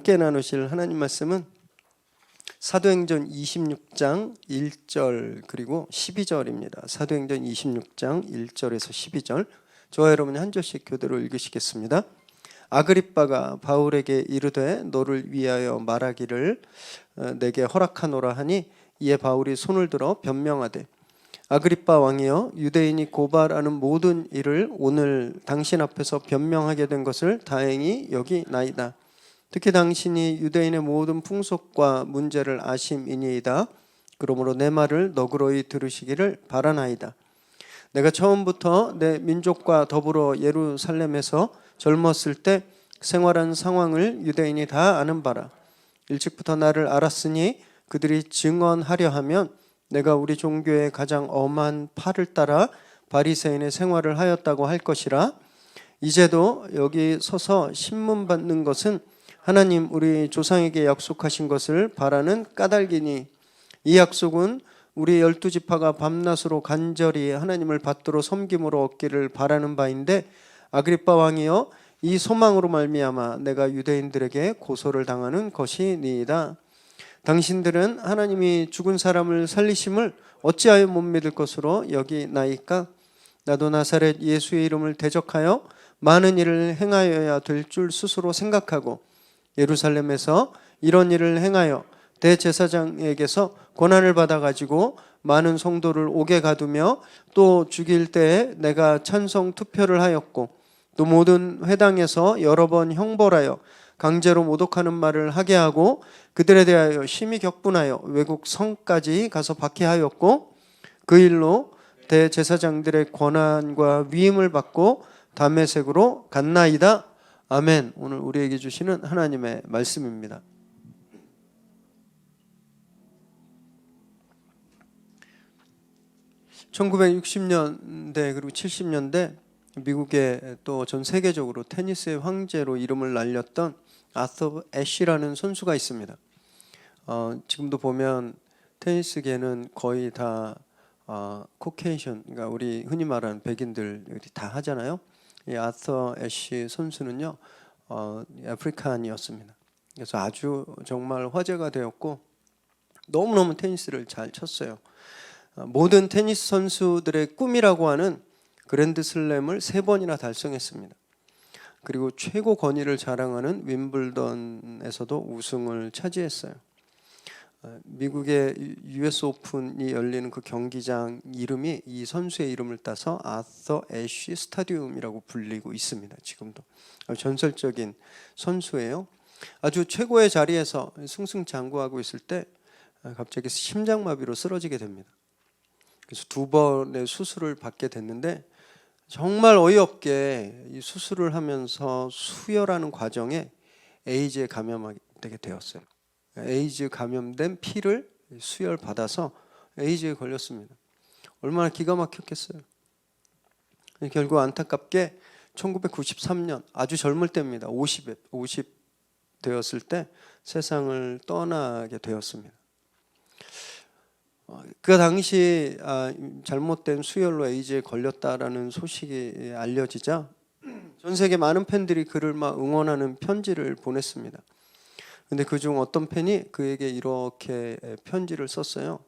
함께 나누실 하나님 말씀은 사도행전 26장 1절 그리고 12절입니다. 사도행전 26장 1절에서 12절, 저와 여러분이 한 절씩 교대로 읽으시겠습니다. 아그리빠가 바울에게 이르되 너를 위하여 말하기를 내게 허락하노라 하니, 이에 바울이 손을 들어 변명하되 아그리빠 왕이여, 유대인이 고발하는 모든 일을 오늘 당신 앞에서 변명하게 된 것을 다행히 여기나이다. 특히 당신이 유대인의 모든 풍속과 문제를 아심이니이다. 그러므로 내 말을 너그러이 들으시기를 바라나이다. 내가 처음부터 내 민족과 더불어 예루살렘에서 젊었을 때 생활한 상황을 유대인이 다 아는 바라. 일찍부터 나를 알았으니 그들이 증언하려 하면 내가 우리 종교의 가장 엄한 팔을 따라 바리새인의 생활을 하였다고 할 것이라. 이제도 여기 서서 신문 받는 것은 하나님 우리 조상에게 약속하신 것을 바라는 까닭이니, 이 약속은 우리 12지파가 밤낮으로 간절히 하나님을 받들어 섬김으로 얻기를 바라는 바인데, 아그리빠 왕이여, 이 소망으로 말미암아 내가 유대인들에게 고소를 당하는 것이니이다. 당신들은 하나님이 죽은 사람을 살리심을 어찌하여 못 믿을 것으로 여기나이까? 나도 나사렛 예수의 이름을 대적하여 많은 일을 행하여야 될 줄 스스로 생각하고 예루살렘에서 이런 일을 행하여 대제사장에게서 권한을 받아가지고 많은 성도를 옥에 가두며 또 죽일 때에 내가 찬성 투표를 하였고, 또 모든 회당에서 여러 번 형벌하여 강제로 모독하는 말을 하게 하고 그들에 대하여 심히 격분하여 외국 성까지 가서 박해하였고, 그 일로 대제사장들의 권한과 위임을 받고 다메섹으로 갔나이다. 아멘. 오늘 우리에게 주시는 하나님의 말씀입니다. (1960년대) 그리고 (70년대) 미국의 또 전 세계적으로 테니스의 황제로 이름을 날렸던 아서 애쉬라는 선수가 있습니다. 지금도 보면 테니스계는 거의 다 코케이션, 그러니까 우리 흔히 말하는 백인들이 다 하잖아요. 이 아서 애쉬 선수는요, 아프리칸이었습니다. 그래서 아주 정말 화제가 되었고 너무너무 테니스를 잘 쳤어요. 모든 테니스 선수들의 꿈이라고 하는 그랜드슬램을 3번이나 달성했습니다. 그리고 최고 권위를 자랑하는 윈블던에서도 우승을 차지했어요. 미국의 US 오픈이 열리는 그 경기장 이름이 이 선수의 이름을 따서 아서 애쉬 스타디움이라고 불리고 있습니다. 지금도 전설적인 선수예요. 아주 최고의 자리에서 승승장구하고 있을 때 갑자기 심장마비로 쓰러지게 됩니다. 그래서 2번의 수술을 받게 됐는데, 정말 어이없게 이 수술을 하면서 수혈하는 과정에 에이즈에 감염되게 되었어요. 에이즈 감염된 피를 수혈받아서 에이즈에 걸렸습니다. 얼마나 기가 막혔겠어요. 결국 안타깝게 1993년 아주 젊을 때입니다. 50 되었을 때 세상을 떠나게 되었습니다. 그 당시 잘못된 수혈로 에이즈에 걸렸다라는 소식이 알려지자 전 세계 많은 팬들이 그를 막 응원하는 편지를 보냈습니다. 근데 그중 어떤 팬이 그에게 이렇게 편지를 썼어요.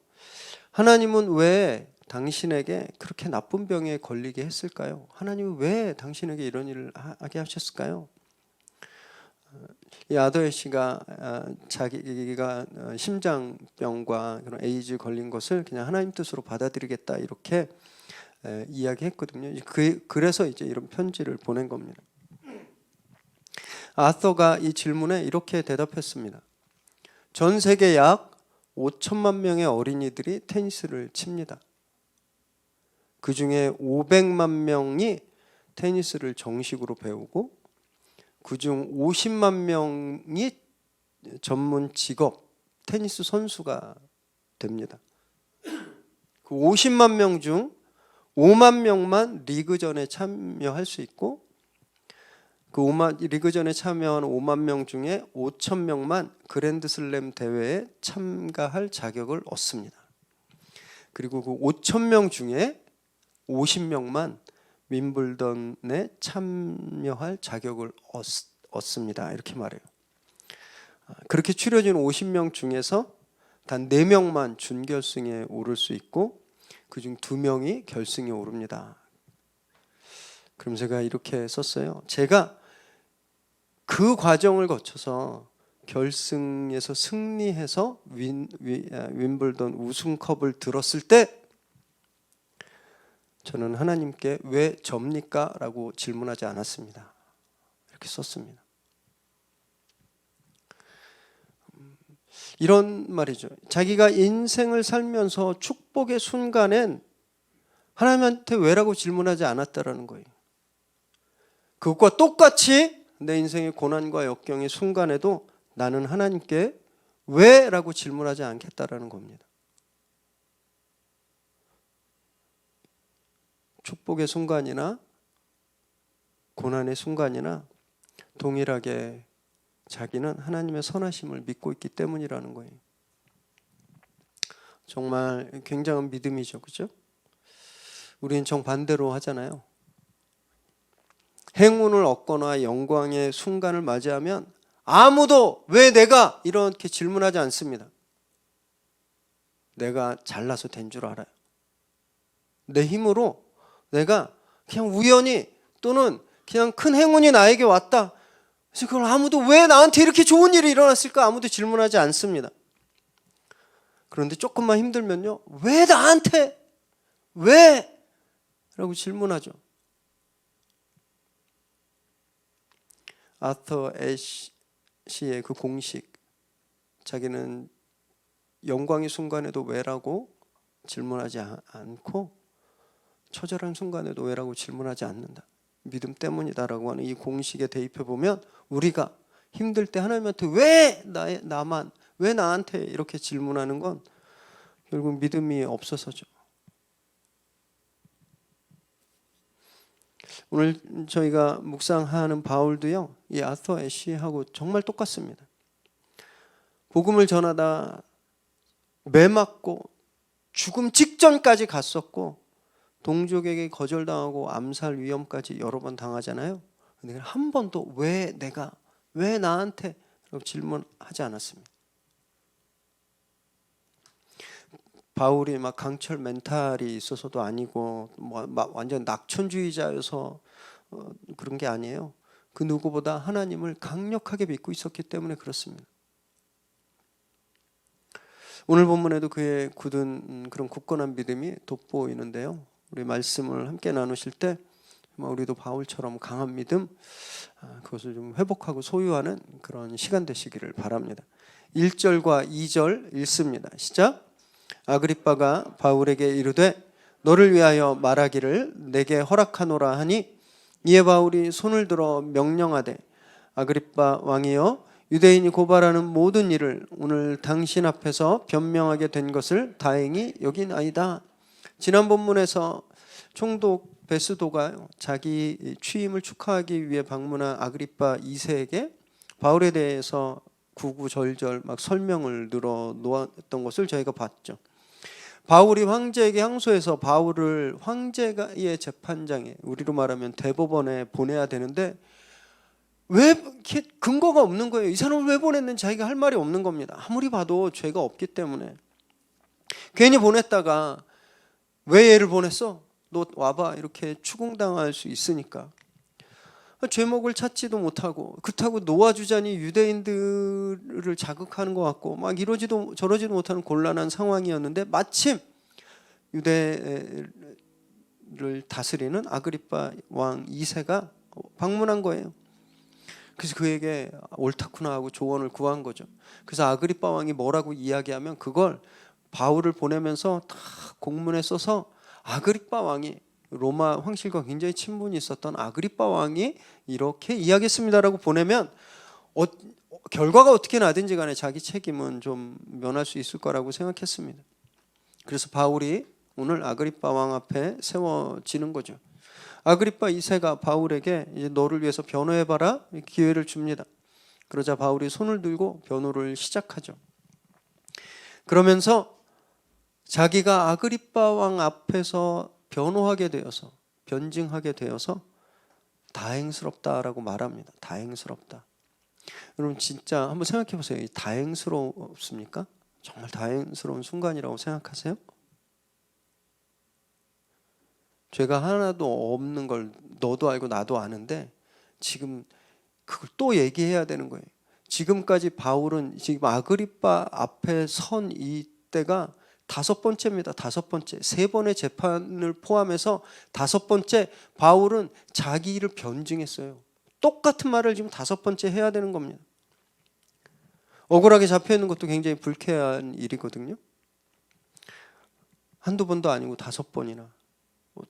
하나님은 왜 당신에게 그렇게 나쁜 병에 걸리게 했을까요? 하나님은 왜 당신에게 이런 일을 하게 하셨을까요? 이 아더 애쉬가 자기가 심장병과 그런 에이즈 걸린 것을 그냥 하나님 뜻으로 받아들이겠다, 이렇게 이야기했거든요. 그래서 이제 이런 편지를 보낸 겁니다. 아서가 이 질문에 이렇게 대답했습니다. 전 세계 약 5천만 명의 어린이들이 테니스를 칩니다. 그 중에 500만 명이 테니스를 정식으로 배우고, 그중 50만 명이 전문 직업 테니스 선수가 됩니다. 그 50만 명 중 5만 명만 리그전에 참여할 수 있고, 그 리그전에 참여한 5만 명 중에 5천 명만 그랜드슬램 대회에 참가할 자격을 얻습니다. 그리고 그 5천 명 중에 50명만 윈블던에 참여할 자격을 얻습니다. 이렇게 말해요. 그렇게 추려진 50명 중에서 단 4명만 준결승에 오를 수 있고 그중 2명이 결승에 오릅니다. 그럼 제가 이렇게 썼어요. 제가 그 과정을 거쳐서 결승에서 승리해서 윈블던 우승컵을 들었을 때 저는 하나님께 왜 접니까? 라고 질문하지 않았습니다. 이렇게 썼습니다. 이런 말이죠. 자기가 인생을 살면서 축복의 순간엔 하나님한테 왜라고 질문하지 않았다라는 거예요. 그것과 똑같이 내 인생의 고난과 역경의 순간에도 나는 하나님께 왜라고 질문하지 않겠다라는 겁니다. 축복의 순간이나 고난의 순간이나 동일하게 자기는 하나님의 선하심을 믿고 있기 때문이라는 거예요. 정말 굉장한 믿음이죠, 그죠? 우리는 정반대로 하잖아요. 행운을 얻거나 영광의 순간을 맞이하면 아무도 왜 내가 이렇게 질문하지 않습니다. 내가 잘나서 된 줄 알아요. 내 힘으로 내가 그냥 우연히 또는 그냥 큰 행운이 나에게 왔다. 그래서 그걸 아무도 왜 나한테 이렇게 좋은 일이 일어났을까 아무도 질문하지 않습니다. 그런데 조금만 힘들면요. 왜 나한테? 왜? 라고 질문하죠. 아서 애쉬의 그 공식, 자기는 영광의 순간에도 왜라고 질문하지 않고 처절한 순간에도 왜라고 질문하지 않는다. 믿음 때문이다라고 하는 이 공식에 대입해 보면 우리가 힘들 때 하나님한테 왜 나만, 왜 나한테 이렇게 질문하는 건 결국 믿음이 없어서죠. 오늘 저희가 묵상하는 바울도요, 이 아서 애쉬하고 정말 똑같습니다. 복음을 전하다 매맞고 죽음 직전까지 갔었고 동족에게 거절당하고 암살 위험까지 여러 번 당하잖아요. 근데 한 번도 왜 내가, 왜 나한테 질문하지 않았습니다. 바울이 막 강철 멘탈이 있어서도 아니고 완전 낙천주의자여서 그런 게 아니에요. 그 누구보다 하나님을 강력하게 믿고 있었기 때문에 그렇습니다. 오늘 본문에도 그의 굳은 그런 굳건한 믿음이 돋보이는데요. 우리 말씀을 함께 나누실 때 우리도 바울처럼 강한 믿음, 그것을 좀 회복하고 소유하는 그런 시간 되시기를 바랍니다. 1절과 2절 읽습니다. 시작. 아그리빠가 바울에게 이르되 너를 위하여 말하기를 내게 허락하노라 하니 이에 바울이 손을 들어 명령하되 아그리빠 왕이여 유대인이 고발하는 모든 일을 오늘 당신 앞에서 변명하게 된 것을 다행히 여기나이다. 지난 본문에서 총독 베스도가 자기 취임을 축하하기 위해 방문한 아그리빠 2세에게 바울에 대해서 구구절절 막 설명을 늘어놓았던 것을 저희가 봤죠. 바울이 황제에게 항소해서 바울을 황제의 재판장에, 우리로 말하면 대법원에 보내야 되는데 왜 이렇게 근거가 없는 거예요. 이 사람을 왜 보냈는지 자기가 할 말이 없는 겁니다. 아무리 봐도 죄가 없기 때문에. 괜히 보냈다가 왜 얘를 보냈어? 너 와봐, 이렇게 추궁당할 수 있으니까. 죄목을 찾지도 못하고 그렇다고 놓아주자니 유대인들을 자극하는 것 같고 막 이러지도 저러지도 못하는 곤란한 상황이었는데 마침 유대를 다스리는 아그리빠 왕 2세가 방문한 거예요. 그래서 그에게 옳다구나 하고 조언을 구한 거죠. 그래서 아그리빠 왕이 뭐라고 이야기하면 그걸 바울을 보내면서 다 공문에 써서 아그리빠 왕이, 로마 황실과 굉장히 친분이 있었던 아그리빠 왕이 이렇게 이야기했습니다라고 보내면 결과가 어떻게 나든지 간에 자기 책임은 좀 면할 수 있을 거라고 생각했습니다. 그래서 바울이 오늘 아그리빠 왕 앞에 세워지는 거죠. 아그리빠 2세가 바울에게 이제 너를 위해서 변호해봐라 기회를 줍니다. 그러자 바울이 손을 들고 변호를 시작하죠. 그러면서 자기가 아그리빠 왕 앞에서 변호하게 되어서, 변증하게 되어서 다행스럽다라고 말합니다. 다행스럽다. 여러분 진짜 한번 생각해 보세요. 다행스럽습니까? 정말 다행스러운 순간이라고 생각하세요? 죄가 하나도 없는 걸 너도 알고 나도 아는데 지금 그걸 또 얘기해야 되는 거예요. 지금까지 바울은 지금 아그리빠 앞에 선 이때가 5번째입니다. 5번째. 3번의 재판을 포함해서 5번째. 바울은 자기 일을 변증했어요. 똑같은 말을 지금 5번째 해야 되는 겁니다. 억울하게 잡혀 있는 것도 굉장히 불쾌한 일이거든요. 한두 번도 아니고 5번이나.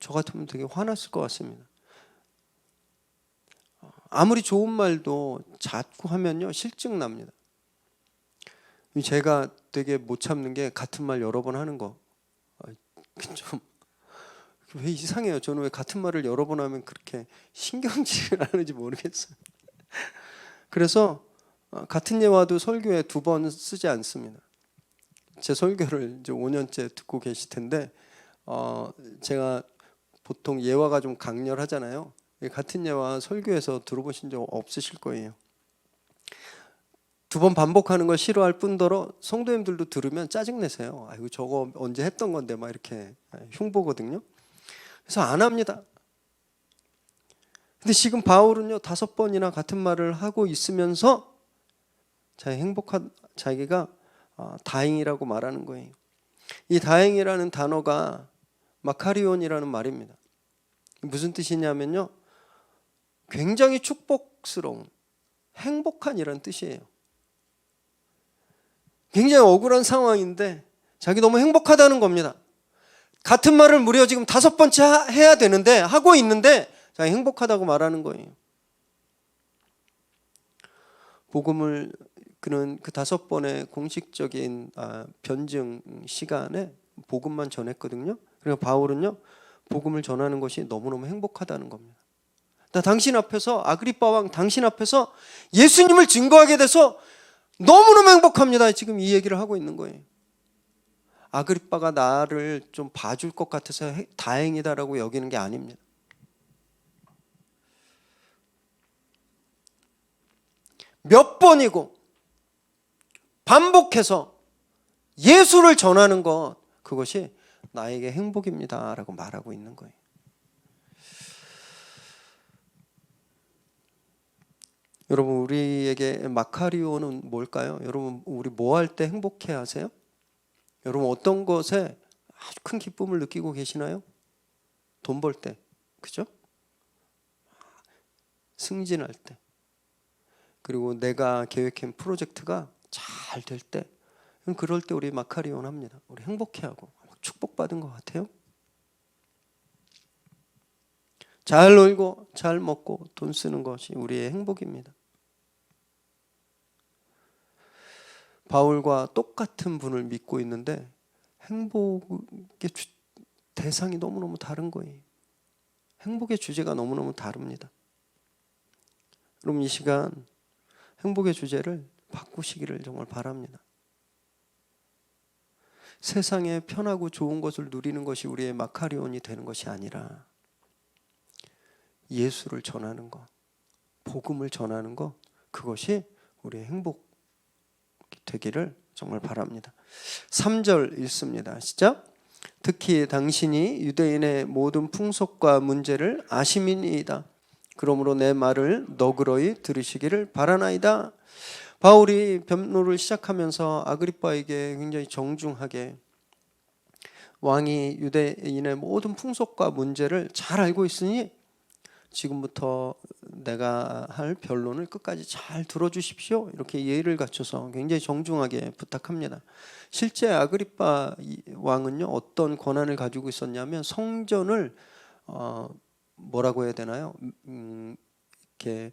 저 같으면 되게 화났을 것 같습니다. 아무리 좋은 말도 자꾸 하면요 실증 납니다. 제가 되게 못 참는 게 같은 말 여러 번 하는 거. 좀 왜 이상해요. 저는 왜 같은 말을 여러 번 하면 그렇게 신경질을 하는지 모르겠어요. 그래서 같은 예화도 설교에 2번 쓰지 않습니다. 제 설교를 이제 5년째 듣고 계실 텐데 제가 보통 예화가 좀 강렬하잖아요. 같은 예화 설교에서 들어보신 적 없으실 거예요. 2번 반복하는 걸 싫어할 뿐더러 성도님들도 들으면 짜증내세요. 아이고 저거 언제 했던 건데 막 이렇게 흉보거든요. 그래서 안 합니다. 근데 지금 바울은요 5번이나 같은 말을 하고 있으면서 자기가 다행이라고 말하는 거예요. 이 다행이라는 단어가 마카리온이라는 말입니다. 무슨 뜻이냐면요 굉장히 축복스러운 행복한이라는 뜻이에요. 굉장히 억울한 상황인데 자기 너무 행복하다는 겁니다. 같은 말을 무려 지금 5번째 해야 되는데 하고 있는데 자기 행복하다고 말하는 거예요. 복음을 그는 그 5번의 공식적인 변증 시간에 복음만 전했거든요. 그리고 바울은요 복음을 전하는 것이 너무너무 행복하다는 겁니다. 당신 앞에서 아그리빠 왕 당신 앞에서 예수님을 증거하게 돼서 너무너무 행복합니다. 지금 이 얘기를 하고 있는 거예요. 아그리빠가 나를 좀 봐줄 것 같아서 다행이다라고 여기는 게 아닙니다. 몇 번이고 반복해서 예수를 전하는 것 그것이 나에게 행복입니다 라고 말하고 있는 거예요. 여러분 우리에게 마카리오는 뭘까요? 여러분 우리 뭐 할 때 행복해 하세요? 여러분 어떤 것에 아주 큰 기쁨을 느끼고 계시나요? 돈 벌 때, 그죠? 승진할 때, 그리고 내가 계획한 프로젝트가 잘 될 때, 그럴 때 우리 마카리온 합니다. 우리 행복해하고 축복받은 것 같아요. 잘 놀고 잘 먹고 돈 쓰는 것이 우리의 행복입니다. 바울과 똑같은 분을 믿고 있는데 행복의 대상이 너무너무 다른 거예요. 행복의 주제가 너무너무 다릅니다. 여러분 이 시간 행복의 주제를 바꾸시기를 정말 바랍니다. 세상에 편하고 좋은 것을 누리는 것이 우리의 마카리온이 되는 것이 아니라 예수를 전하는 것, 복음을 전하는 것, 그것이 우리의 행복이 되기를 정말 바랍니다. 3절 읽습니다. 시작. 특히 당신이 유대인의 모든 풍속과 문제를 아심이니이다. 그러므로 내 말을 너그러이 들으시기를 바라나이다. 바울이 변론을 시작하면서 아그리빠에게 굉장히 정중하게 왕이 유대인의 모든 풍속과 문제를 잘 알고 있으니 지금부터 내가 할 변론을 끝까지 잘 들어주십시오. 이렇게 예의를 갖춰서 굉장히 정중하게 부탁합니다. 실제 아그리빠 왕은요 어떤 권한을 가지고 있었냐면 성전을 뭐라고 해야 되나요? 이렇게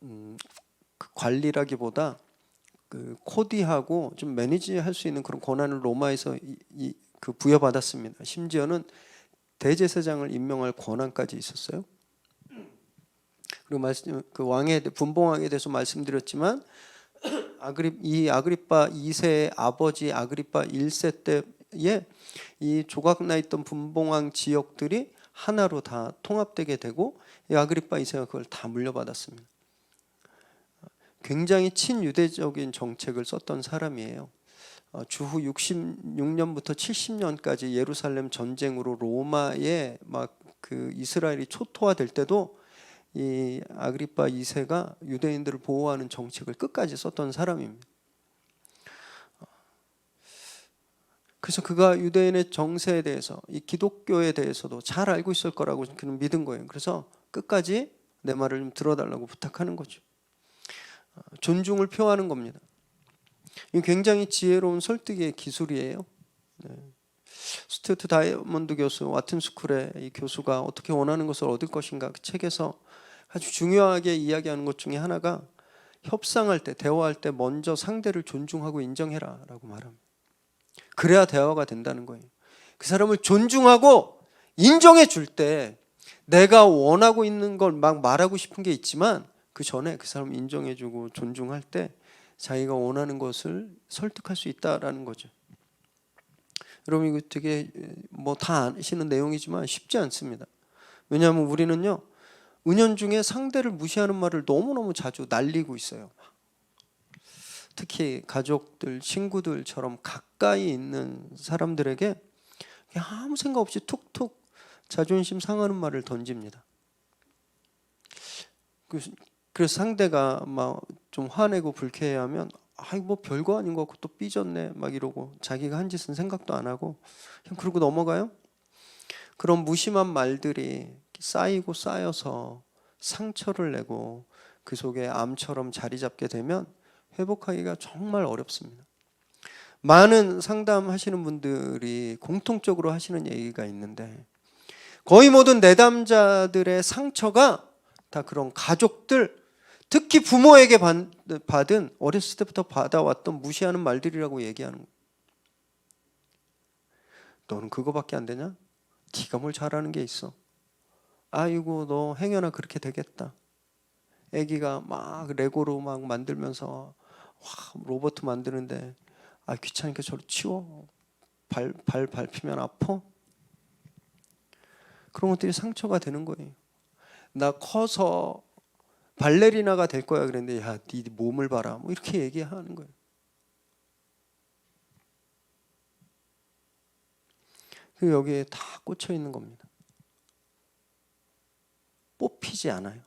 그 관리라기보다 그 코디하고 좀 매니지할 수 있는 그런 권한을 로마에서 그 부여받았습니다. 심지어는 대제사장을 임명할 권한까지 있었어요. 그리고 그 왕의 분봉왕에 대해서 말씀드렸지만 이 아그리빠 2세의 아버지 아그리빠 1세 때에 이 조각나 있던 분봉왕 지역들이 하나로 다 통합되게 되고 이 아그리빠 2세가 그걸 다 물려받았습니다. 굉장히 친유대적인 정책을 썼던 사람이에요. 주후 66년부터 70년까지 예루살렘 전쟁으로 로마에 막 그 이스라엘이 초토화될 때도 이 아그리파 2세가 유대인들을 보호하는 정책을 끝까지 썼던 사람입니다. 그래서 그가 유대인의 정세에 대해서, 이 기독교에 대해서도 잘 알고 있을 거라고 그는 믿은 거예요. 그래서 끝까지 내 말을 좀 들어달라고 부탁하는 거죠. 존중을 표하는 겁니다. 이 굉장히 지혜로운 설득의 기술이에요. 스튜어트 다이아몬드 교수, 와튼스쿨의 이 교수가 어떻게 원하는 것을 얻을 것인가, 그 책에서 아주 중요하게 이야기하는 것 중에 하나가 협상할 때, 대화할 때 먼저 상대를 존중하고 인정해라 라고 말합니다. 그래야 대화가 된다는 거예요. 그 사람을 존중하고 인정해 줄 때 내가 원하고 있는 걸 막 말하고 싶은 게 있지만 그 전에 그 사람을 인정해 주고 존중할 때 자기가 원하는 것을 설득할 수 있다라는 거죠. 여러분, 이거 되게 뭐 다 아시는 내용이지만 쉽지 않습니다. 왜냐하면 우리는요, 은연중에 상대를 무시하는 말을 너무너무 자주 날리고 있어요. 특히 가족들, 친구들처럼 가까이 있는 사람들에게 그냥 아무 생각 없이 툭툭 자존심 상하는 말을 던집니다. 그래서 상대가 막 좀 화내고 불쾌해하면 아이 뭐 별거 아닌 것 같고 또 삐졌네 막 이러고 자기가 한 짓은 생각도 안 하고 그냥 그러고 넘어가요. 그런 무심한 말들이 쌓이고 쌓여서 상처를 내고 그 속에 암처럼 자리 잡게 되면 회복하기가 정말 어렵습니다. 많은 상담하시는 분들이 공통적으로 하시는 얘기가 있는데, 거의 모든 내담자들의 상처가 다 그런 가족들, 특히 부모에게 받은, 어렸을 때부터 받아왔던 무시하는 말들이라고 얘기하는 거예요. 너는 그거밖에 안 되냐? 네가 뭘 잘하는 게 있어? 아이고 너 행여나 그렇게 되겠다. 애기가 막 레고로 막 만들면서 로봇 만드는데 귀찮으니까 저리 치워. 발 밟히면 아파. 그런 것들이 상처가 되는 거예요. 나 커서 발레리나가 될 거야 그랬는데 야, 네 몸을 봐라. 뭐 이렇게 얘기하는 거예요. 그 여기에 다 꽂혀 있는 겁니다. 뽑히지 않아요.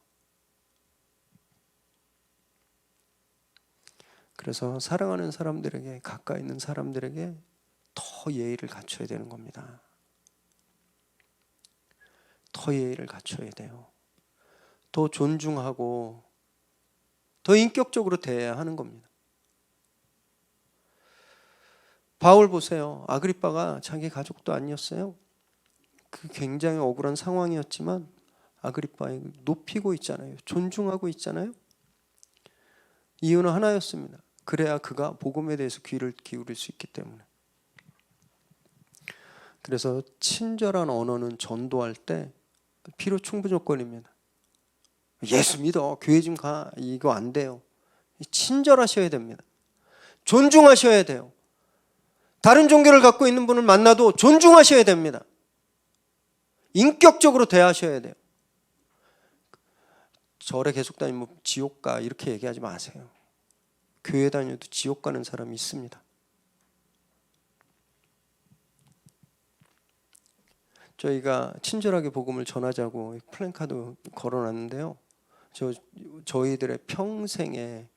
그래서 사랑하는 사람들에게, 가까이 있는 사람들에게 더 예의를 갖춰야 되는 겁니다. 더 예의를 갖춰야 돼요. 더 존중하고 더 인격적으로 대해야 하는 겁니다. 바울 보세요. 아그리빠가 자기 가족도 아니었어요. 그 굉장히 억울한 상황이었지만 아그리빠에 높이고 있잖아요. 존중하고 있잖아요. 이유는 하나였습니다. 그래야 그가 복음에 대해서 귀를 기울일 수 있기 때문에. 그래서 친절한 언어는 전도할 때 필요 충분 조건입니다. 예수 믿어, 교회 좀 가, 이거 안 돼요. 친절하셔야 됩니다. 존중하셔야 돼요. 다른 종교를 갖고 있는 분을 만나도 존중하셔야 됩니다. 인격적으로 대하셔야 돼요. 절에 계속 다니면 지옥 가 이렇게 얘기하지 마세요. 교회 다녀도 지옥 가는 사람이 있습니다. 저희가 친절하게 복음을 전하자고 플랜카드 걸어놨는데요. 저희들의 평생의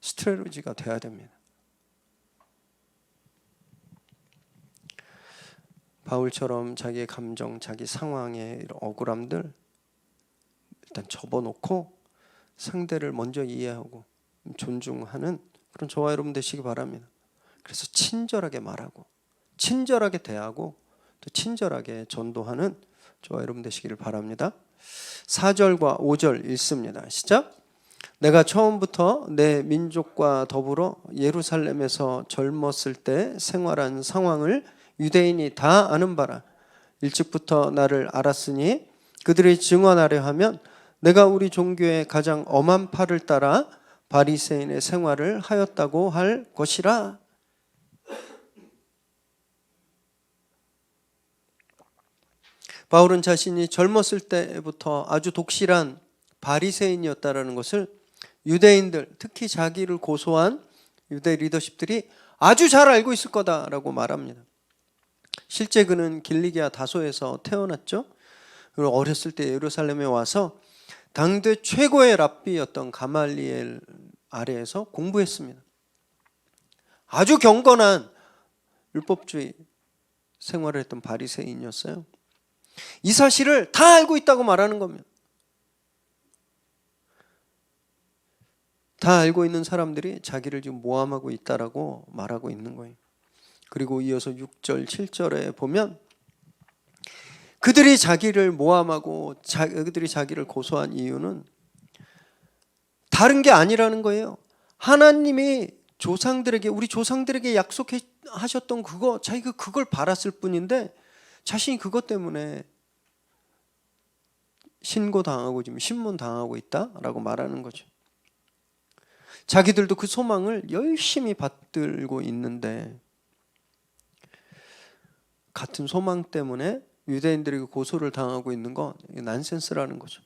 스트래티지가 돼야 됩니다. 바울처럼 자기의 감정, 자기 상황의 억울함들 일단 접어놓고 상대를 먼저 이해하고 존중하는 그런 저와 여러분 되시기 바랍니다. 그래서 친절하게 말하고 친절하게 대하고 또 친절하게 전도하는 저와 여러분 되시기를 바랍니다. 4절과 5절 읽습니다. 시작. 내가 처음부터 내 민족과 더불어 예루살렘에서 젊었을 때 생활한 상황을 유대인이 다 아는 바라. 일찍부터 나를 알았으니 그들이 증언하려 하면 내가 우리 종교의 가장 엄한 팔을 따라 바리새인의 생활을 하였다고 할 것이라. 바울은 자신이 젊었을 때부터 아주 독실한 바리새인이었다라는 것을 유대인들, 특히 자기를 고소한 유대 리더십들이 아주 잘 알고 있을 거다라고 말합니다. 실제 그는 길리기아 다소에서 태어났죠. 그리고 어렸을 때 예루살렘에 와서 당대 최고의 랍비였던 가말리엘 아래에서 공부했습니다. 아주 경건한 율법주의 생활을 했던 바리새인이었어요. 이 사실을 다 알고 있다고 말하는 겁니다. 다 알고 있는 사람들이 자기를 지금 모함하고 있다라고 말하고 있는 거예요. 그리고 이어서 6절, 7절에 보면 그들이 자기를 모함하고 그들이 자기를 고소한 이유는 다른 게 아니라는 거예요. 하나님이 우리 조상들에게 약속하셨던 그거, 자기가 그걸 바랐을 뿐인데 자신이 그것 때문에 신고당하고 지금 신문당하고 있다라고 말하는 거죠. 자기들도 그 소망을 열심히 받들고 있는데 같은 소망 때문에 유대인들에게 고소를 당하고 있는 건 난센스라는 거죠.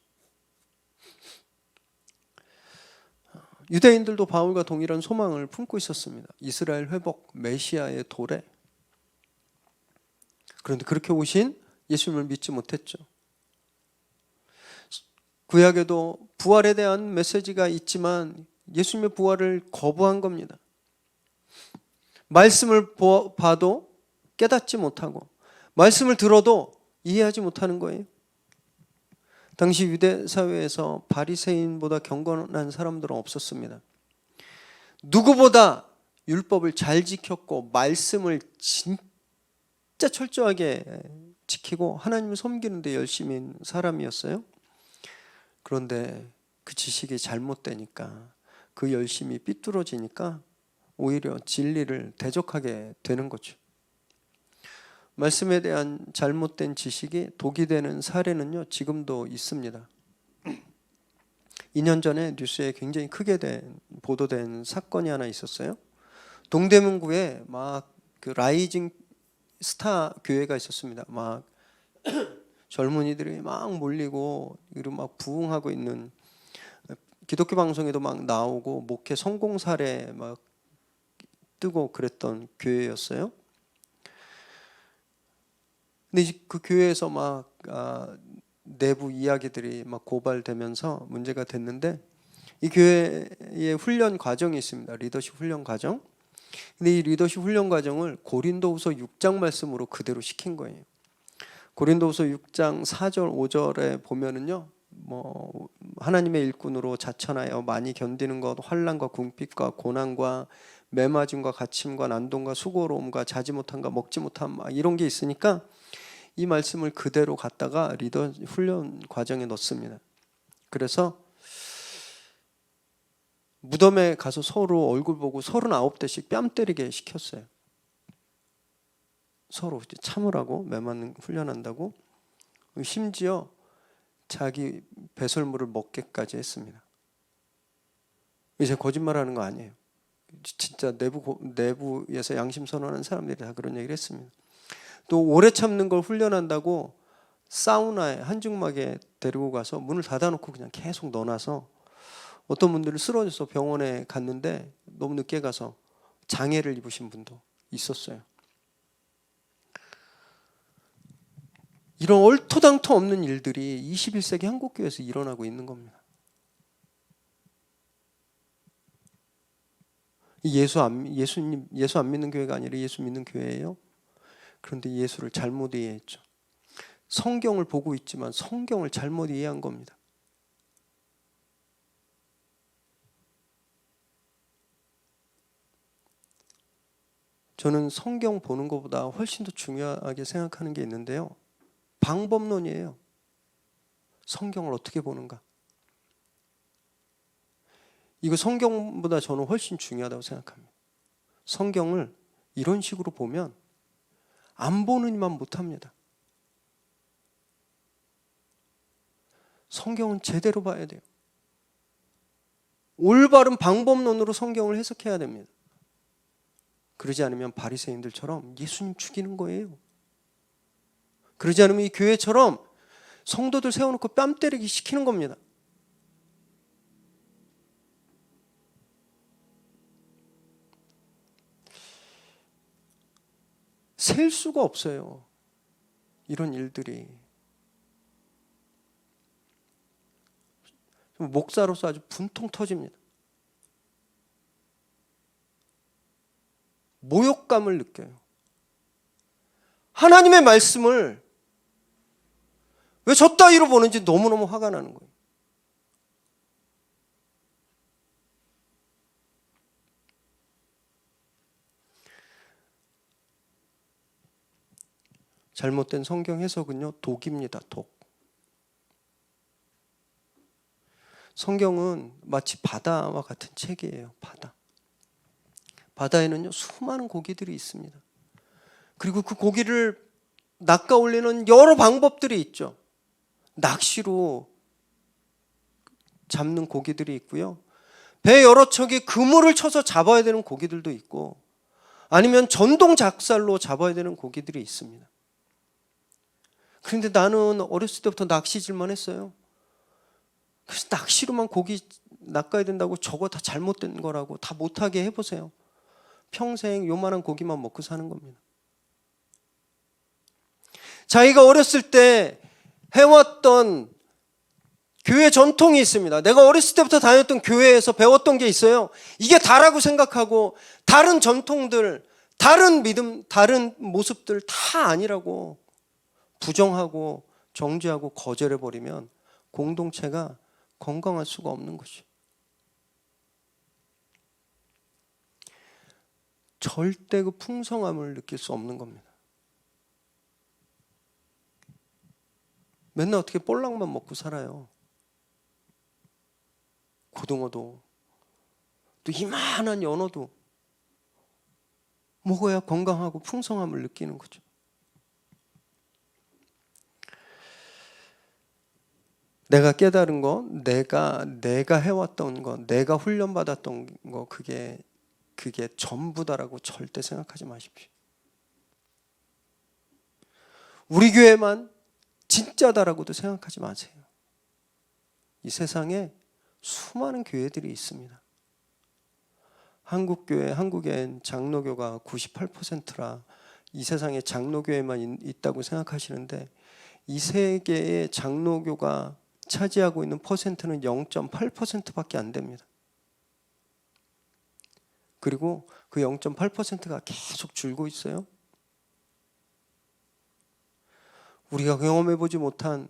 유대인들도 바울과 동일한 소망을 품고 있었습니다. 이스라엘 회복, 메시아의 도래. 그런데 그렇게 오신 예수님을 믿지 못했죠. 구약에도 부활에 대한 메시지가 있지만 예수님의 부활을 거부한 겁니다. 말씀을 봐도 깨닫지 못하고 말씀을 들어도 이해하지 못하는 거예요. 당시 유대 사회에서 바리새인보다 경건한 사람들은 없었습니다. 누구보다 율법을 잘 지켰고 말씀을 진짜 철저하게 지키고 하나님을 섬기는 데 열심인 사람이었어요. 그런데 그 지식이 잘못되니까 그 열심이 삐뚤어지니까 오히려 진리를 대적하게 되는 거죠. 말씀에 대한 잘못된 지식이 독이 되는 사례는요, 지금도 있습니다. 2년 전에 뉴스에 굉장히 크게 보도된 사건이 하나 있었어요. 동대문구에 막 그 라이징 스타 교회가 있었습니다. 막 젊은이들이 막 몰리고 그리고 막 부흥하고 있는, 기독교 방송에도 막 나오고 목회 성공 사례 막 뜨고 그랬던 교회였어요. 근데 그 교회에서 막 내부 이야기들이 막 고발되면서 문제가 됐는데, 이 교회에 훈련 과정이 있습니다. 리더십 훈련 과정. 근데 이 리더십 훈련 과정을 고린도후서 6장 말씀으로 그대로 시킨 거예요. 고린도후서 6장 4절 5절에 보면은요, 뭐 하나님의 일꾼으로 자천하여 많이 견디는 것, 환난과 궁핍과 고난과 매맞음과 갇힘과 난동과 수고로움과 자지 못함과 먹지 못함, 이런 게 있으니까 이 말씀을 그대로 갖다가 리더 훈련 과정에 넣습니다. 그래서 무덤에 가서 서로 얼굴 보고 39대씩 뺨 때리게 시켰어요. 서로 참으라고, 매맞는 훈련한다고. 심지어 자기 배설물을 먹게까지 했습니다. 이제 거짓말하는 거 아니에요. 진짜 내부에서 양심 선언하는 사람들이 다 그런 얘기를 했습니다. 또 오래 참는 걸 훈련한다고 사우나에, 한증막에 데리고 가서 문을 닫아놓고 그냥 계속 넣어놔서 어떤 분들은 쓰러져서 병원에 갔는데 너무 늦게 가서 장애를 입으신 분도 있었어요. 이런 얼토당토 없는 일들이 21세기 한국교회에서 일어나고 있는 겁니다. 예수 안 믿는 교회가 아니라 예수 믿는 교회예요. 그런데 예수를 잘못 이해했죠. 성경을 보고 있지만 성경을 잘못 이해한 겁니다. 저는 성경 보는 것보다 훨씬 더 중요하게 생각하는 게 있는데요. 방법론이에요. 성경을 어떻게 보는가. 이거 성경보다 저는 훨씬 중요하다고 생각합니다. 성경을 이런 식으로 보면 안 보는 이만 못합니다. 성경은 제대로 봐야 돼요. 올바른 방법론으로 성경을 해석해야 됩니다. 그러지 않으면 바리새인들처럼 예수님 죽이는 거예요. 그러지 않으면 이 교회처럼 성도들 세워놓고 뺨 때리기 시키는 겁니다. 셀 수가 없어요. 이런 일들이. 목사로서 아주 분통 터집니다. 모욕감을 느껴요. 하나님의 말씀을 왜 저 따위로 보는지 너무너무 화가 나는 거예요. 잘못된 성경 해석은요, 독입니다. 독. 성경은 마치 바다와 같은 책이에요. 바다. 바다에는요, 수많은 고기들이 있습니다. 그리고 그 고기를 낚아 올리는 여러 방법들이 있죠. 낚시로 잡는 고기들이 있고요. 배 여러 척이 그물을 쳐서 잡아야 되는 고기들도 있고, 아니면 전동 작살로 잡아야 되는 고기들이 있습니다. 그런데 나는 어렸을 때부터 낚시질만 했어요. 그래서 낚시로만 고기 낚아야 된다고 저거 다 잘못된 거라고 다 못하게 해보세요. 평생 요만한 고기만 먹고 사는 겁니다. 자기가 어렸을 때 해왔던 교회 전통이 있습니다. 내가 어렸을 때부터 다녔던 교회에서 배웠던 게 있어요. 이게 다라고 생각하고 다른 전통들, 다른 믿음, 다른 모습들 다 아니라고 부정하고 정죄하고 거절해버리면 공동체가 건강할 수가 없는 거죠. 절대 그 풍성함을 느낄 수 없는 겁니다. 맨날 어떻게 볼락만 먹고 살아요. 고등어도 또 이만한 연어도 먹어야 건강하고 풍성함을 느끼는 거죠. 내가 깨달은 거, 내가 해왔던 거, 내가 훈련받았던 거, 그게 전부다라고 절대 생각하지 마십시오. 우리 교회만 진짜다라고도 생각하지 마세요. 이 세상에 수많은 교회들이 있습니다. 한국엔 장로교가 98%라 이 세상에 장로교회만 있다고 생각하시는데, 이 세계의 장로교가 차지하고 있는 퍼센트는 0.8%밖에 안 됩니다. 그리고 그 0.8%가 계속 줄고 있어요. 우리가 경험해보지 못한,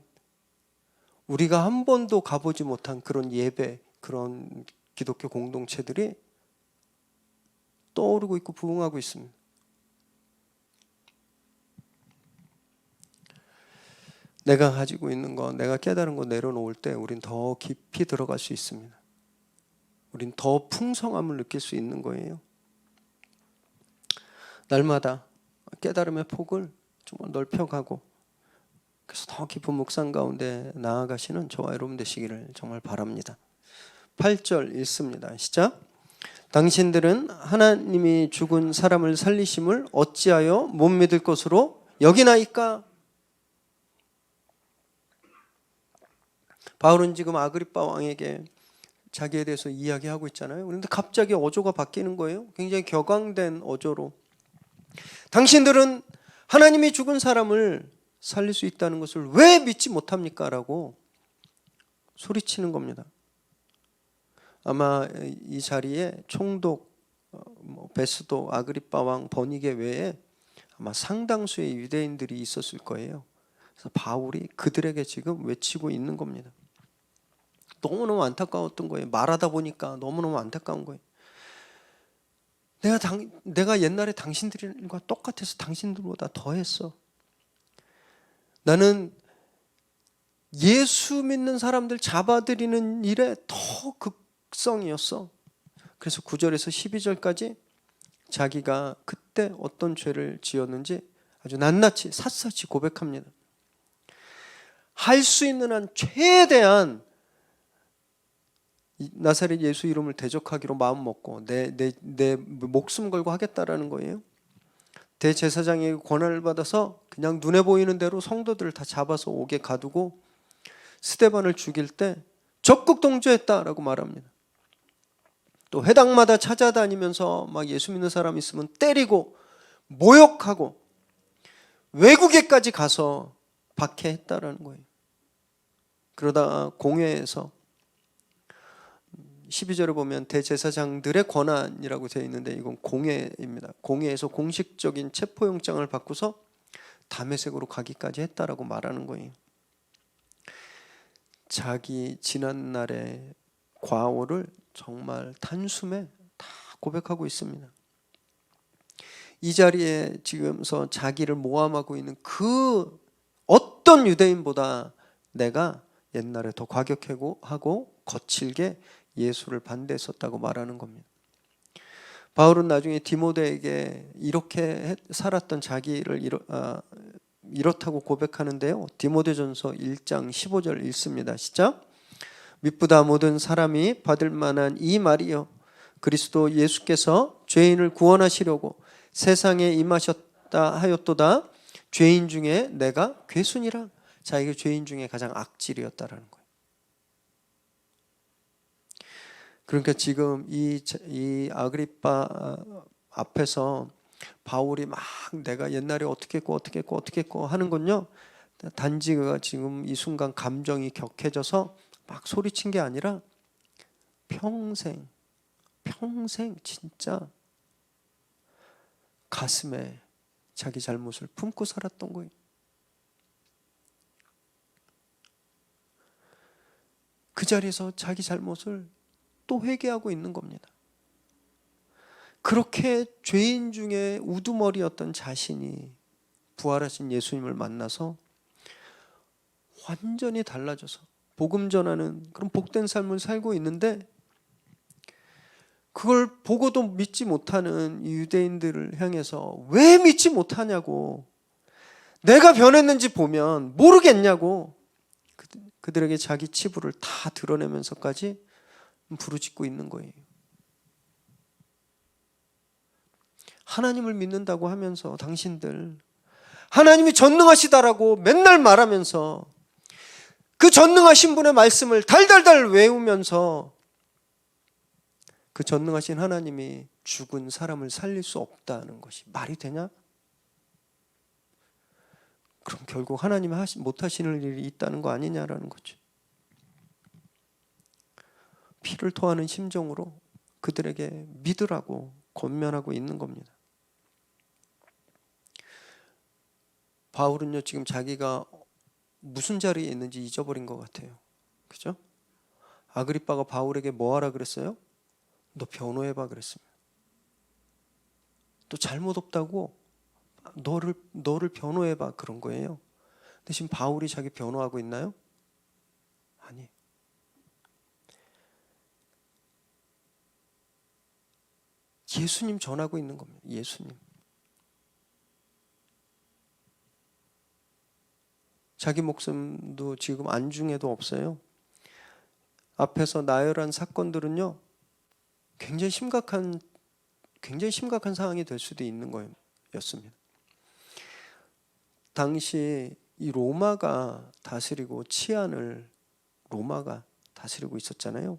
우리가 한 번도 가보지 못한 그런 예배, 그런 기독교 공동체들이 떠오르고 있고 부흥하고 있습니다. 내가 가지고 있는 거, 내가 깨달은 거 내려놓을 때 우린 더 깊이 들어갈 수 있습니다. 우린 더 풍성함을 느낄 수 있는 거예요. 날마다 깨달음의 폭을 정말 넓혀가고, 그래서 더 깊은 묵상 가운데 나아가시는 저와 여러분 되시기를 정말 바랍니다. 8절 읽습니다. 시작. 당신들은 하나님이 죽은 사람을 살리심을 어찌하여 못 믿을 것으로 여기나이까? 바울은 지금 아그리빠 왕에게 자기에 대해서 이야기하고 있잖아요. 그런데 갑자기 어조가 바뀌는 거예요. 굉장히 격앙된 어조로. 당신들은 하나님이 죽은 사람을 살릴 수 있다는 것을 왜 믿지 못합니까? 라고 소리치는 겁니다. 아마 이 자리에 총독, 베스도, 아그리빠 왕, 버니게 외에 아마 상당수의 유대인들이 있었을 거예요. 그래서 바울이 그들에게 지금 외치고 있는 겁니다. 너무너무 안타까웠던 거예요. 말하다 보니까 너무너무 안타까운 거예요. 내가 옛날에 당신들과 똑같아서 당신들보다 더했어. 나는 예수 믿는 사람들 잡아들이는 일에 더 극성이었어. 그래서 9절에서 12절까지 자기가 그때 어떤 죄를 지었는지 아주 낱낱이 샅샅이 고백합니다. 할 수 있는 한 최대한 나사렛 예수 이름을 대적하기로 마음 먹고 내 목숨 걸고 하겠다라는 거예요. 대제사장에게 권한을 받아서 그냥 눈에 보이는 대로 성도들을 다 잡아서 옥에 가두고 스데반을 죽일 때 적극 동조했다라고 말합니다. 또 회당마다 찾아다니면서 막 예수 믿는 사람 있으면 때리고 모욕하고 외국에까지 가서 박해했다라는 거예요. 그러다 공회에서 12절에 보면 대제사장들의 권한이라고 되어 있는데 이건 공회입니다. 공회에서 공식적인 체포영장을 받고서 다메섹으로 가기까지 했다라고 말하는 거예요. 자기 지난날의 과오를 정말 단숨에 다 고백하고 있습니다. 이 자리에 지금서 자기를 모함하고 있는 그 어떤 유대인보다 내가 옛날에 더 과격하고 거칠게 예수를 반대했었다고 말하는 겁니다. 바울은 나중에 디모데에게 이렇게 살았던 자기를 이렇다고 고백하는데요. 디모데전서 1장 15절 읽습니다. 시작. 미쁘다 모든 사람이 받을 만한 이 말이요 그리스도 예수께서 죄인을 구원하시려고 세상에 임하셨다 하였도다. 죄인 중에 내가 괴순이라. 자, 이게 죄인 중에 가장 악질이었다라는 거예요. 그러니까 지금 이 아그리빠 앞에서 바울이 막 내가 옛날에 어떻게 했고 하는 건요, 단지 그가 지금 이 순간 감정이 격해져서 막 소리친 게 아니라 평생 진짜 가슴에 자기 잘못을 품고 살았던 거예요. 그 자리에서 자기 잘못을 또 회개하고 있는 겁니다. 그렇게 죄인 중에 우두머리였던 자신이 부활하신 예수님을 만나서 완전히 달라져서 복음 전하는 그런 복된 삶을 살고 있는데, 그걸 보고도 믿지 못하는 유대인들을 향해서 왜 믿지 못하냐고, 내가 변했는지 보면 모르겠냐고 그들에게 자기 치부를 다 드러내면서까지 부르짖고 있는 거예요. 하나님을 믿는다고 하면서 당신들 하나님이 전능하시다라고 맨날 말하면서 그 전능하신 분의 말씀을 달달달 외우면서 그 전능하신 하나님이 죽은 사람을 살릴 수 없다는 것이 말이 되냐? 그럼 결국 하나님이 못하시는 일이 있다는 거 아니냐라는 거죠. 피를 토하는 심정으로 그들에게 믿으라고 권면하고 있는 겁니다. 바울은요, 지금 자기가 무슨 자리에 있는지 잊어버린 것 같아요. 그죠? 아그리빠가 바울에게 뭐 하라 그랬어요? 너 변호해봐 그랬습니다. 또 잘못 없다고 너를 변호해봐 그런 거예요. 근데 지금 바울이 자기 변호하고 있나요? 아니. 예수님 전하고 있는 겁니다. 예수님. 자기 목숨도 지금 안중에도 없어요. 앞에서 나열한 사건들은요, 굉장히 심각한 상황이 될 수도 있는 거였습니다. 당시 이 로마가 다스리고 치안을 로마가 다스리고 있었잖아요.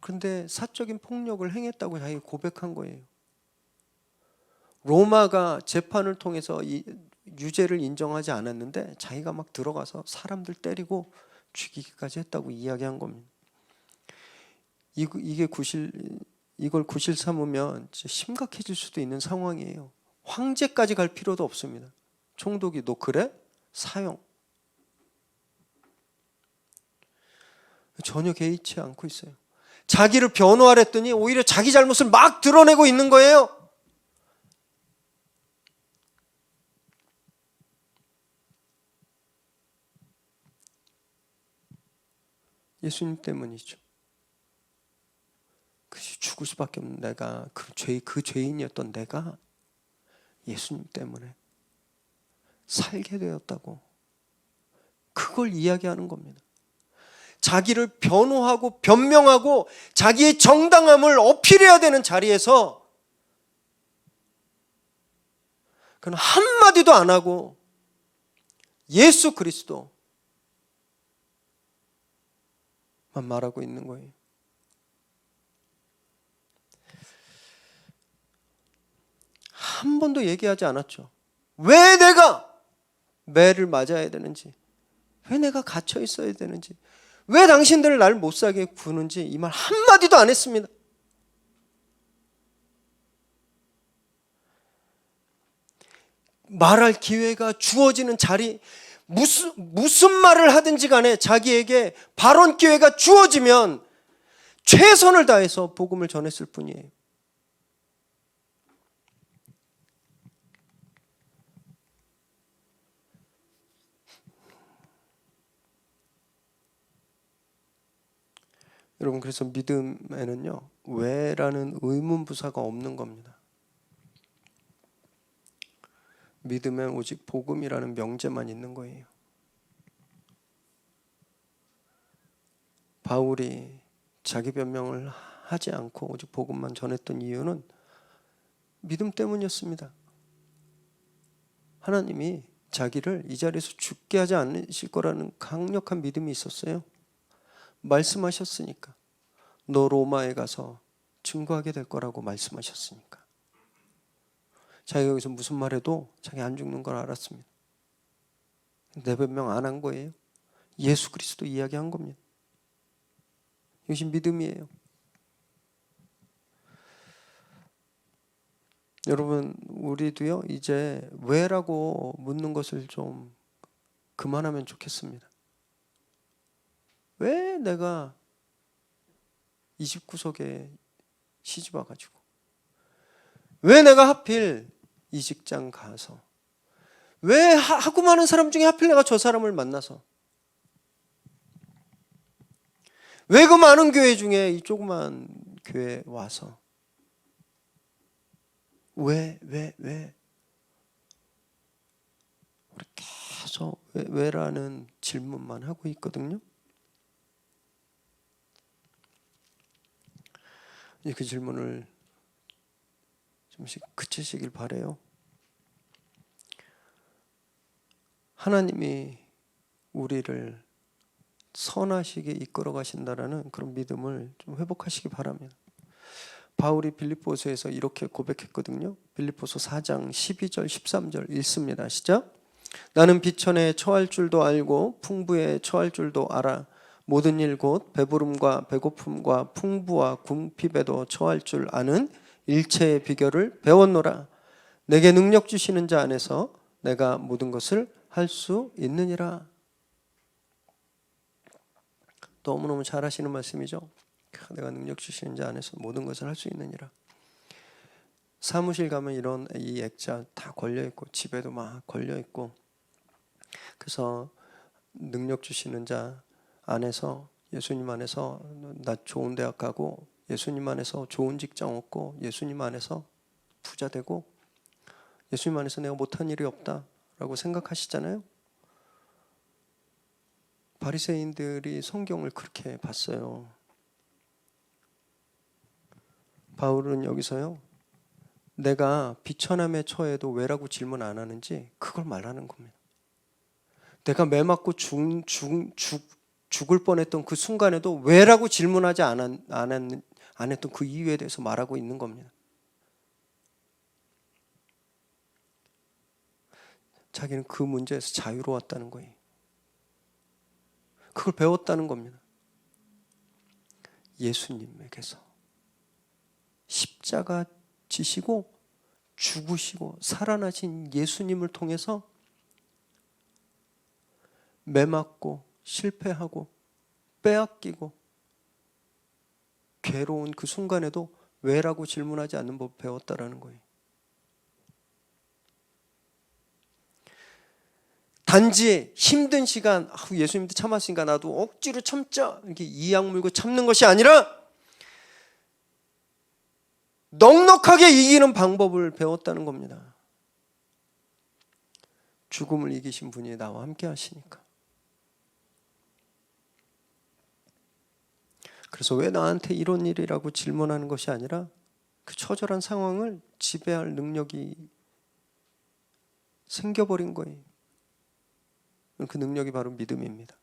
그런데 사적인 폭력을 행했다고 자기가 고백한 거예요. 로마가 재판을 통해서 이 유죄를 인정하지 않았는데 자기가 막 들어가서 사람들 때리고 죽이기까지 했다고 이야기한 겁니다. 이걸 구실 삼으면 심각해질 수도 있는 상황이에요. 황제까지 갈 필요도 없습니다. 총독이 너 그래? 사형. 전혀 개의치 않고 있어요. 자기를 변호하랬더니 오히려 자기 잘못을 막 드러내고 있는 거예요. 예수님 때문이죠. 죽을 수밖에 없는 내가, 그 죄인이었던 내가 예수님 때문에 살게 되었다고, 그걸 이야기하는 겁니다. 자기를 변호하고 변명하고 자기의 정당함을 어필해야 되는 자리에서 그는 한마디도 안 하고 예수 그리스도만 말하고 있는 거예요. 한 번도 얘기하지 않았죠. 왜 내가 매를 맞아야 되는지, 왜 내가 갇혀 있어야 되는지, 왜 당신들을 날 못 살게 구는지 이 말 한마디도 안 했습니다. 말할 기회가 주어지는 자리, 무슨 말을 하든지 간에 자기에게 발언 기회가 주어지면 최선을 다해서 복음을 전했을 뿐이에요. 여러분, 그래서 믿음에는요, 왜라는 의문부사가 없는 겁니다. 믿음엔 오직 복음이라는 명제만 있는 거예요. 바울이 자기 변명을 하지 않고 오직 복음만 전했던 이유는 믿음 때문이었습니다. 하나님이 자기를 이 자리에서 죽게 하지 않으실 거라는 강력한 믿음이 있었어요. 말씀하셨으니까. 너 로마에 가서 증거하게 될 거라고 말씀하셨으니까. 자기가 여기서 무슨 말해도 자기 안 죽는 걸 알았습니다. 내 변명 안 한 거예요. 예수 그리스도 이야기한 겁니다. 이것이 믿음이에요. 여러분, 우리도요 이제 왜라고 묻는 것을 좀 그만하면 좋겠습니다. 왜 내가 이 집 구석에 시집 와가지고, 왜 내가 하필 이 직장 가서, 왜 하고 많은 사람 중에 하필 내가 저 사람을 만나서, 왜 그 많은 교회 중에 이 조그만 교회 와서, 왜 우리 계속 왜라는 질문만 하고 있거든요. 그 질문을 좀씩 그치시길 바라요. 하나님이 우리를 선하시게 이끌어 가신다라는 그런 믿음을 좀 회복하시기 바랍니다. 바울이 빌립보서에서 이렇게 고백했거든요. 빌립보서 4장 12절 13절 읽습니다. 시작. 나는 비천에 처할 줄도 알고 풍부에 처할 줄도 알아. 모든 일 곧 배부름과 배고픔과 풍부와 궁핍에도 처할 줄 아는 일체의 비결을 배웠노라. 내게 능력 주시는 자 안에서 내가 모든 것을 할 수 있느니라. 너무너무 잘하시는 말씀이죠. 내가 능력 주시는 자 안에서 모든 것을 할 수 있느니라. 사무실 가면 이런 이 액자 다 걸려있고 집에도 막 걸려있고, 그래서 능력 주시는 자 안에서, 예수님 안에서 나 좋은 대학 가고, 예수님 안에서 좋은 직장 얻고, 예수님 안에서 부자 되고, 예수님 안에서 내가 못한 일이 없다라고 생각하시잖아요. 바리새인들이 성경을 그렇게 봤어요. 바울은 여기서요, 내가 비천함에 처해도 왜라고 질문 안 하는지 그걸 말하는 겁니다. 내가 매 맞고 죽을 뻔했던 그 순간에도 왜라고 질문하지 안 했던 그 이유에 대해서 말하고 있는 겁니다. 자기는 그 문제에서 자유로웠다는 거예요. 그걸 배웠다는 겁니다. 예수님에게서 십자가 지시고 죽으시고 살아나신 예수님을 통해서 매맞고 실패하고 빼앗기고 괴로운 그 순간에도 왜라고 질문하지 않는 법 배웠다라는 거예요. 단지 힘든 시간, 예수님도 참았으니까 나도 억지로 참자, 이렇게 이악 물고 참는 것이 아니라 넉넉하게 이기는 방법을 배웠다는 겁니다. 죽음을 이기신 분이 나와 함께 하시니까. 그래서 왜 나한테 이런 일이라고 질문하는 것이 아니라 그 처절한 상황을 지배할 능력이 생겨버린 거예요. 그 능력이 바로 믿음입니다.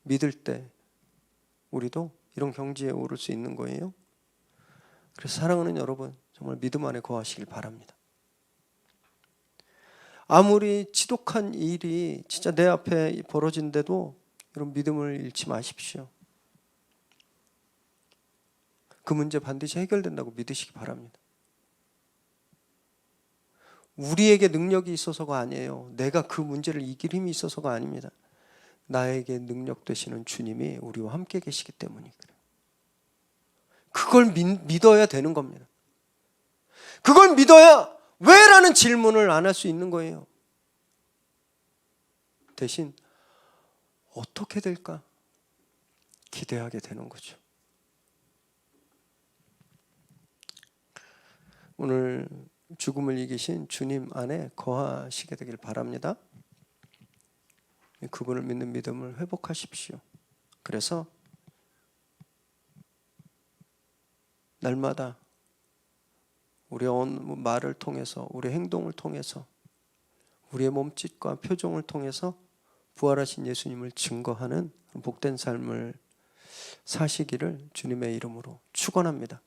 믿을 때 우리도 이런 경지에 오를 수 있는 거예요. 그래서 사랑하는 여러분, 정말 믿음 안에 거하시길 바랍니다. 아무리 지독한 일이 진짜 내 앞에 벌어진데도 여러분 믿음을 잃지 마십시오. 그 문제 반드시 해결된다고 믿으시기 바랍니다. 우리에게 능력이 있어서가 아니에요. 내가 그 문제를 이길 힘이 있어서가 아닙니다. 나에게 능력 되시는 주님이 우리와 함께 계시기 때문이 그래요. 그걸 믿어야 되는 겁니다. 그걸 믿어야 왜? 라는 질문을 안 할 수 있는 거예요. 대신 어떻게 될까? 기대하게 되는 거죠. 오늘 죽음을 이기신 주님 안에 거하시게 되길 바랍니다. 그분을 믿는 믿음을 회복하십시오. 그래서 날마다 우리의 말을 통해서, 우리의 행동을 통해서, 우리의 몸짓과 표정을 통해서 부활하신 예수님을 증거하는 복된 삶을 사시기를 주님의 이름으로 축원합니다.